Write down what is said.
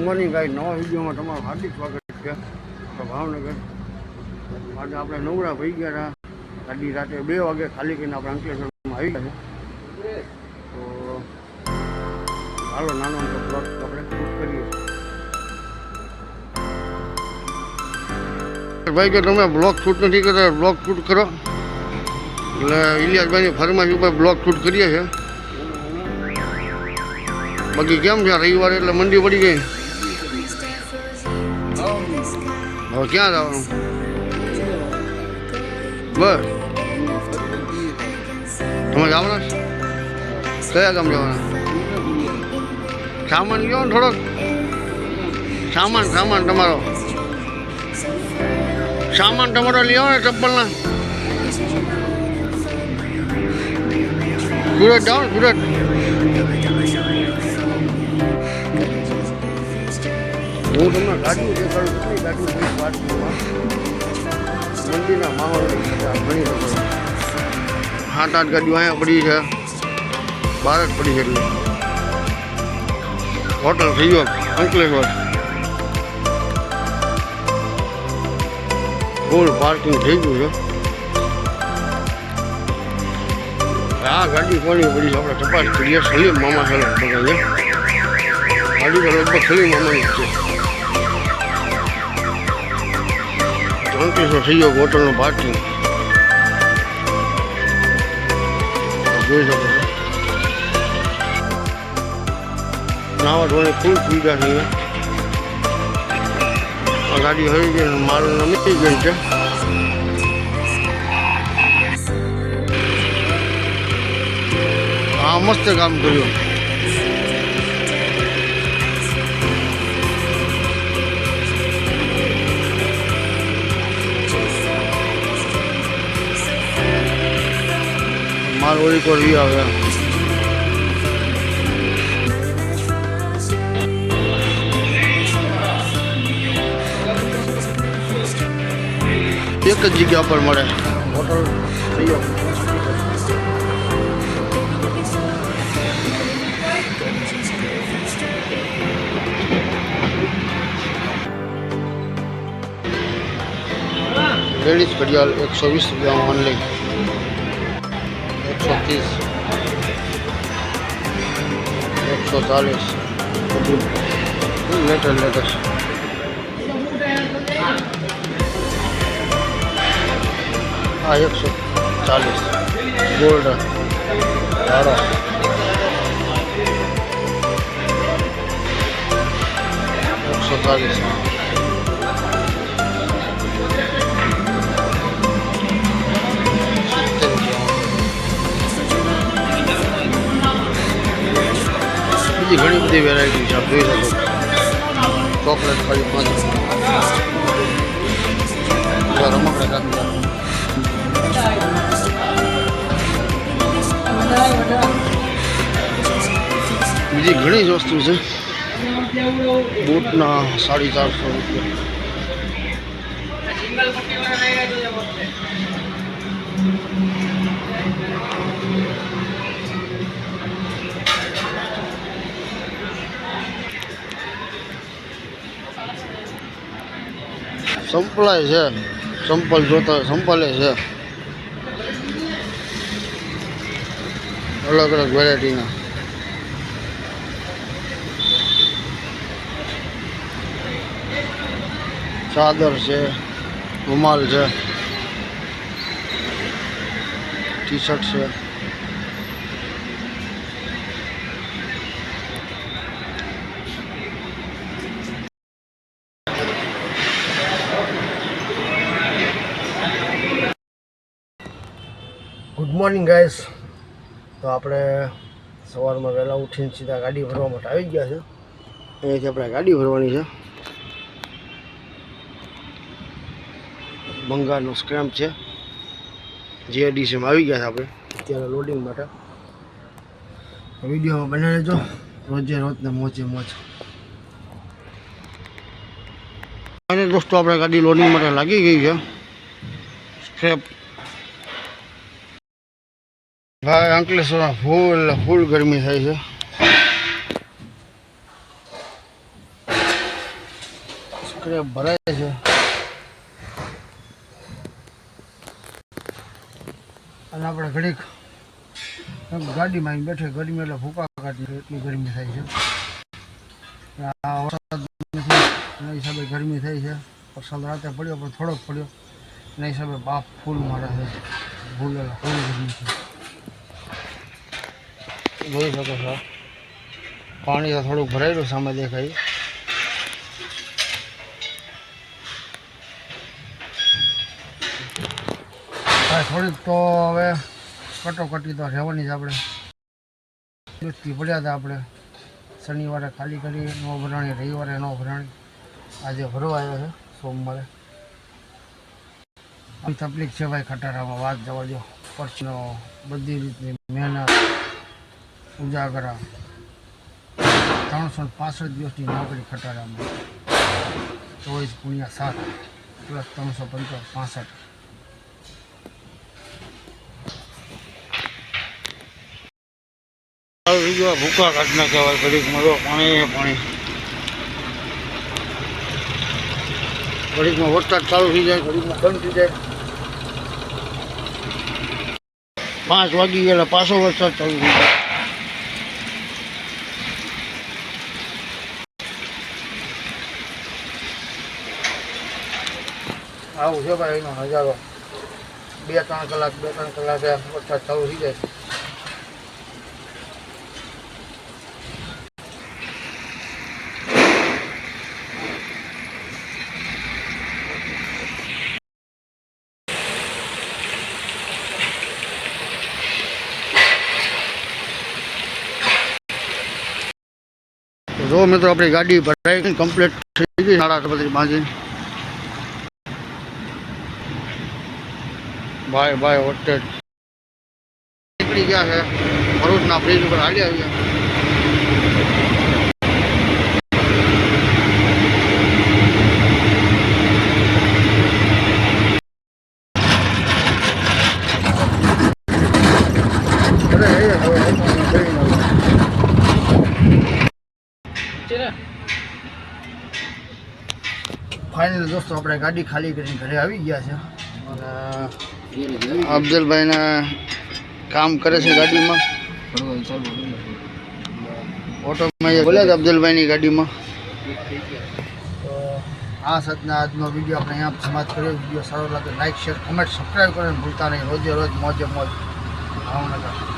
Morning guys, નવા વિડીયોમાં તમારું હાર્દિક સ્વાગત છે. ભાવનગર આજે આપણે નવરા થઈ ગયા હતા. ગાડી રાતે 2 વાગે ખાલી કરીને આપણે અંકલેશ્વરમાં આવી ગયા છે. તો હાલો નાનો મોટો બ્લોગ આપણે શૂટ કરીએ. ભાઈ કે તમે બ્લોગ શૂટ નથી કરતા, બ્લોગ શૂટ કરો. એટલે ઇલિયાસભાઈની ફરમાઈશ ઉપર બ્લોગ શૂટ કરીએ છીએ. બાકી કેમ છે, રવિવારે એટલે મંડી પડી ગઈ. હવે ક્યાં જવાનું? બસ તમે જવાના? કયા ગામ જવાના? સામાન લ્યો ને થોડોક. સામાન તમારો લ્યો ને ચપ્પલના. સુરત જાઓ ને, સુરત. હું તમને ગાડી દેખાડું છું. ગાડી મંદિરના માહોલ ઘણી લોકો 7-8 ગાડીઓ અહીંયા પડી છે, બહાર જ પડી છે. એટલે હોટલ થઈ ગયો અંકલેશ્વર. ફૂલ પાર્કિંગ થઈ ગયું છે. આ ગાડી કોની પડી છે આપણે તપાસ કરીએ. સલીમ મામા છે ગાડી તો લગભગ સલીમ મામાની છે. અંકલેશ્વર થઈ ગયો હોટલનું પાર્કિંગ જોઈ શકો છો. નાવા ધોવાની ફૂલ સુવિધા છે. આ ગાડી હરી ગઈ, માલ નમી ગઈ છે. હા, મસ્ત કામ કર્યું. માલ ઓલી પર વી આવે. એક જ જગ્યા પર મળે હોટલ થઈ ગયો. લેડીઝ ઘડિયાળ 120 રૂપિયામાં ઓનલાઈન, 130, 140 બધું લેટેસ્ટ. આ 140 ગોલ્ડ સારો. 140 બીજી ઘણી બધી વેરાયટી છે, આપ જોઈ શકો. ચોકલેટ ખાલી 5 રમકડા રાખતા. બીજી ઘણી જ વસ્તુ છે. બૂટના 450 રૂપિયા. સંપલાય છે, સંપલ જોતા સંપલે છે. અલગ અલગ વેરાયટીના. ચાદર છે, રૂમાલ છે, ટી શર્ટ છે. Good morning guys. તો આપણે સવારમાં વહેલા ઉઠીને સીધા ગાડી ભરવા માટે આવી ગયા છે. અહીંયાથી આપણે ગાડી ભરવાની છે. બંગાળનો સ્ક્રેમ્પ છે. જીઆઈડીસીમાં આવી ગયા છે આપણે અત્યારે લોડિંગ માટે. વિડીયોમાં બને રહેજો. રોજે રોજને મોજે મોજ. અને દોસ્તો આપણે ગાડી લોડિંગ માટે લાગી ગઈ છે. સ્ક્રેપ ભાઈ અંકલેશ્વરમાં ફૂલ ગરમી થાય છે. સ્ક્રેપ ભરાય છે અને આપણે ઘડીક ગાડીમાં આવીને બેઠે ગરમી એટલે ભૂકા કાઢી એટલી ગરમી થાય છે. આ વરસાદ નથી એના હિસાબે ગરમી થઈ છે. વરસાદ રાતે પડ્યો પણ થોડોક પડ્યો એના હિસાબે બાપ ફૂલ મારે છે. ફૂલ ગરમી છે. જોઈ શકો છો પાણી તો થોડુંક ભરાયેલું સામે દેખાય. થોડીક તો હવે કટોકટી તો રહેવાની જ. આપણે દૂધથી પડ્યા હતા. આપણે શનિવારે ખાલી કરી ન ભરાણી, રવિવારે ન ભરાણી, આજે ભરવા આવ્યો છે સોમવારે. આમ તકલીફ છે ભાઈ ખટારામાં, વાત જવા દો. પરચનો બધી રીતની મહેનત ઉજાગરા 365 દિવસની નોકરી ખટારામાં, 24×7 પ્લસ 365. ભૂકા કાઢના કહેવાય. ઘડીકમાં તો પાણી ઘડીકમાં વરસાદ ચાલુ થઈ જાય, ઘડીકમાં બંધ થઈ જાય. 5 વાગી ગયેલા પાછો વરસાદ ચાલુ થઈ જાય. આવું છે ભાઈ એનો નજારો. 2-3 કલાકે વરસાદ ચાલુ થઈ જાય. જો મિત્રો આપણી ગાડી ભરાઈ કમ્પ્લીટ થઈ ગઈ. 8:30 ભાઈ હોટેલ નીકળી ગયા છે. ભરૂચના બ્રિજ ઉપર હાલી આવ્યા. ફાઇનલ દોસ્તો આપણે ગાડી ખાલી કરીને ઘરે આવી ગયા છે. અને અફઝલભાઈને કામ કરે છે ગાડીમાં. ઓટોમાં બોલ્યા હતા અફઝલભાઈની ગાડીમાં. તો આ સદના આજનો વિડીયો આપણે અહીંયા સમાપ્ત કર્યો. વિડીયો સારો લાગે લાઈક, શેર, કમેન્ટ, સબસ્ક્રાઈબ કરીને ભૂલતા નહીં. રોજે રોજ મોજે મોજ ભાવનગર.